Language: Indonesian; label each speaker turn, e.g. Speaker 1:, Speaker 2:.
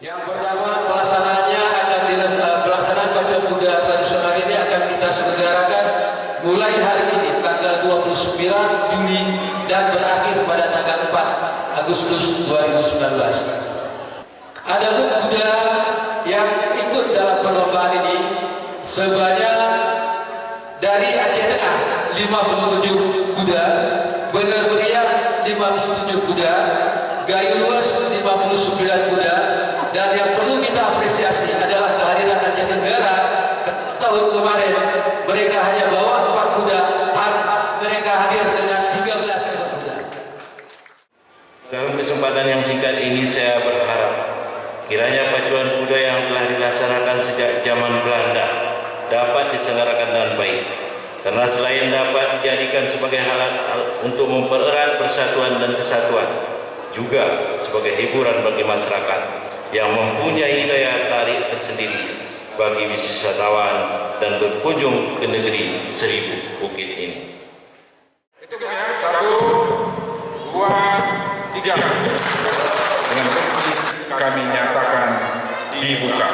Speaker 1: Yang pertama, pelaksanaan pacuan kuda tradisional ini akan kita selenggarakan mulai hari ini tanggal 29 Juli dan berakhir pada tanggal 4 Agustus 2019. Ada kuda yang ikut dalam perlombaan ini sebanyak dari Aceh Tengah 57 kuda, Bener Meriah 57 kuda, Gayo Luas 59 kuda, dan yang perlu kita apresiasi adalah kehadiran Aceh Tenggara. Tahun kemarin mereka hanya bawa 4 kuda, mereka hadir dengan 13 ekor kuda.
Speaker 2: Dalam kesempatan yang singkat ini saya berharap kiranya pacuan kuda yang telah dilaksanakan sejak zaman Belanda dapat diselenggarakan dengan baik, karena selain dapat dijadikan sebagai alat untuk mempererat persatuan dan kesatuan, juga sebagai hiburan bagi masyarakat yang mempunyai daya tarik tersendiri bagi wisatawan dan berkunjung ke negeri seribu bukit ini.
Speaker 3: Itu ya, 1, 2, 3. Dengan bukti kami nyatakan dibuka.